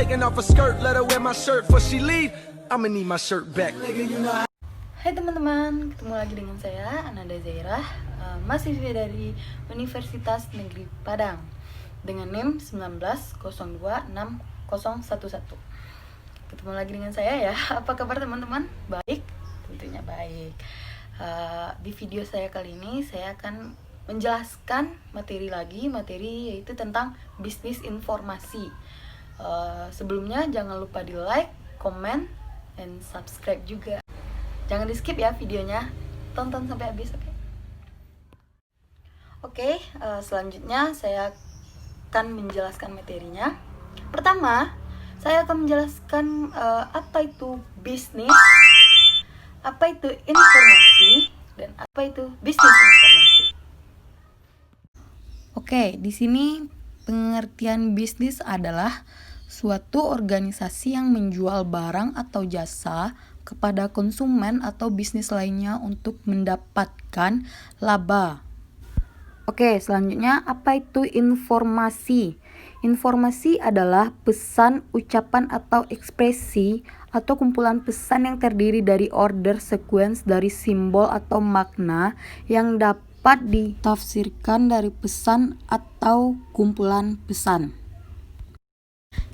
taking off her skirt, let her wear my shirt before she leave. I'ma need my shirt back. Hai teman-teman, ketemu lagi dengan saya Ananda Zairah, mahasiswa dari Universitas Negeri Padang dengan NIM 19026011. Ketemu lagi dengan saya ya. Apa kabar teman-teman? Baik? Tentunya baik. Di video saya kali ini saya akan menjelaskan materi yaitu tentang bisnis informasi. Sebelumnya jangan lupa di like, comment, dan subscribe juga. Jangan di skip ya videonya, tonton sampai habis, oke? Oke, selanjutnya saya akan menjelaskan materinya. Pertama, saya akan menjelaskan apa itu bisnis, apa itu informasi, dan apa itu bisnis informasi. Oke, di sini pengertian bisnis adalah suatu organisasi yang menjual barang atau jasa kepada konsumen atau bisnis lainnya untuk mendapatkan laba. Oke, selanjutnya apa itu informasi? Informasi adalah pesan, ucapan atau ekspresi atau kumpulan pesan yang terdiri dari order sequence dari simbol atau makna yang dapat ditafsirkan dari pesan atau kumpulan pesan.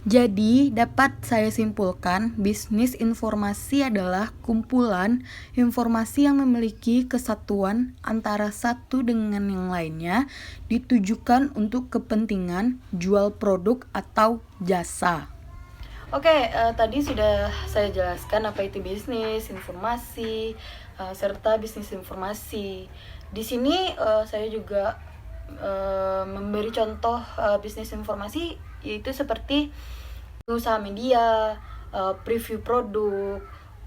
Jadi, dapat saya simpulkan, bisnis informasi adalah kumpulan informasi yang memiliki kesatuan antara satu dengan yang lainnya, ditujukan untuk kepentingan jual produk atau jasa. Oke, tadi sudah saya jelaskan apa itu bisnis informasi, serta bisnis informasi. Di sini saya juga memberi contoh bisnis informasi, yaitu seperti usaha media, preview produk,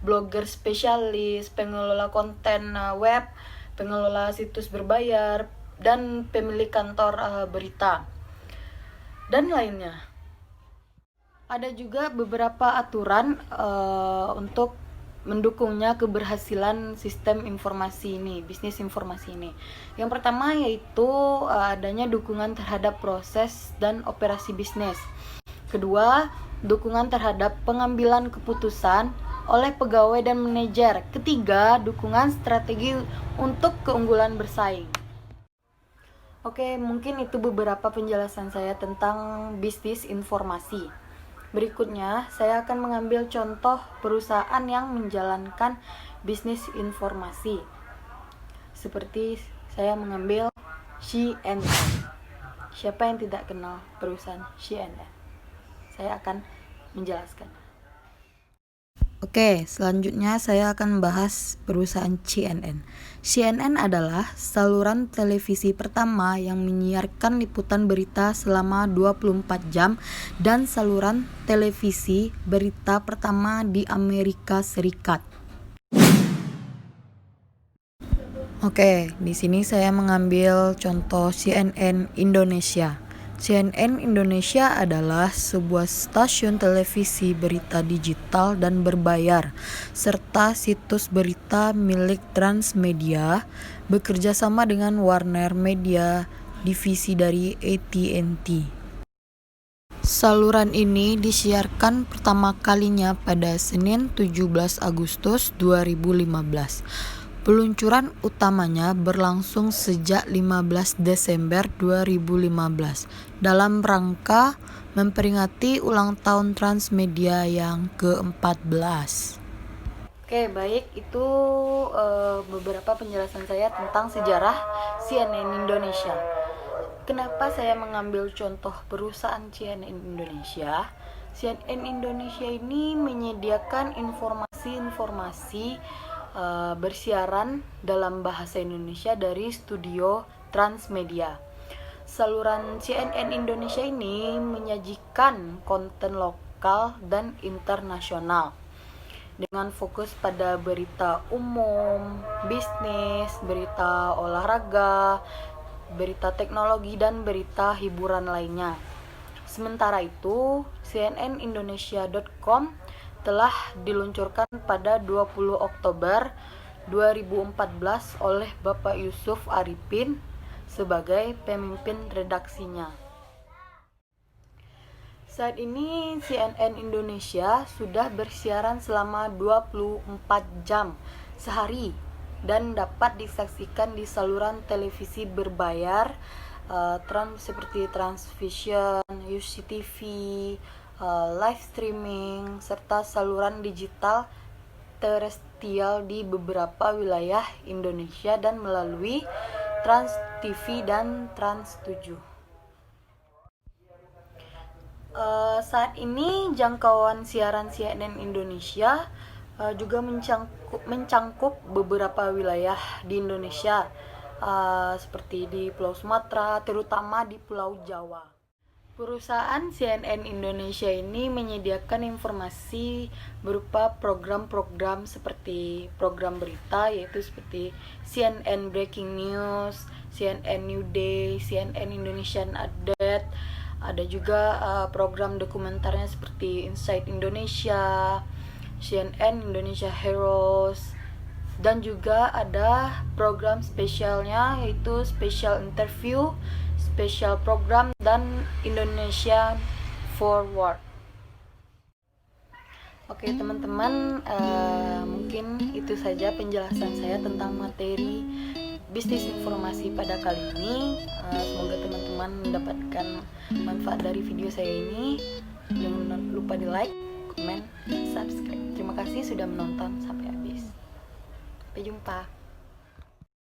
blogger spesialis, pengelola konten web, pengelola situs berbayar, dan pemilik kantor berita, dan lainnya. Ada juga beberapa aturan untuk mendukungnya keberhasilan sistem informasi ini, bisnis informasi ini. Yang pertama yaitu adanya dukungan terhadap proses dan operasi bisnis. Kedua, dukungan terhadap pengambilan keputusan oleh pegawai dan manajer. Ketiga, dukungan strategi untuk keunggulan bersaing. Oke, mungkin itu beberapa penjelasan saya tentang bisnis informasi. Berikutnya, saya akan mengambil contoh perusahaan yang menjalankan bisnis informasi. Seperti saya mengambil CNN. Siapa yang tidak kenal perusahaan CNN? Saya akan menjelaskan. Oke, selanjutnya saya akan membahas perusahaan CNN. CNN adalah saluran televisi pertama yang menyiarkan liputan berita selama 24 jam dan saluran televisi berita pertama di Amerika Serikat. Oke, di sini saya mengambil contoh CNN Indonesia. CNN Indonesia adalah sebuah stasiun televisi berita digital dan berbayar, serta situs berita milik Transmedia, bekerja sama dengan Warner Media, divisi dari AT&T. Saluran ini disiarkan pertama kalinya pada Senin 17 Agustus 2015. Peluncuran utamanya berlangsung sejak 15 Desember 2015 dalam rangka memperingati ulang tahun Transmedia yang ke-14. Oke, baik, itu beberapa penjelasan saya tentang sejarah CNN Indonesia. Kenapa saya mengambil contoh perusahaan CNN Indonesia? CNN Indonesia ini menyediakan informasi-informasi bersiaran dalam bahasa Indonesia dari studio Transmedia. Saluran CNN Indonesia ini menyajikan konten lokal dan internasional dengan fokus pada berita umum, bisnis, berita olahraga, berita teknologi, dan berita hiburan lainnya. Sementara itu, cnnindonesia.com telah diluncurkan pada 20 Oktober 2014 oleh Bapak Yusuf Arifin sebagai pemimpin redaksinya. Saat ini CNN Indonesia sudah bersiaran selama 24 jam sehari dan dapat disaksikan di saluran televisi berbayar seperti Transvision, UCTV, live streaming, serta saluran digital terestrial di beberapa wilayah Indonesia dan melalui Trans TV dan Trans 7. Saat ini jangkauan siaran CNN Indonesia juga mencangkup beberapa wilayah di Indonesia, seperti di Pulau Sumatera, terutama di Pulau Jawa. Perusahaan CNN Indonesia ini menyediakan informasi berupa program-program seperti program berita, yaitu seperti CNN Breaking News, CNN New Day, CNN Indonesian Update. Ada juga program dokumenternya seperti Inside Indonesia, CNN Indonesia Heroes, dan juga ada program spesialnya yaitu special interview, special program, dan Indonesia Forward. Oke teman-teman, mungkin itu saja penjelasan saya tentang materi bisnis informasi pada kali ini. Semoga teman-teman mendapatkan manfaat dari video saya ini. Jangan lupa di like, komen, subscribe. Terima kasih sudah menonton sampai habis. Sampai jumpa.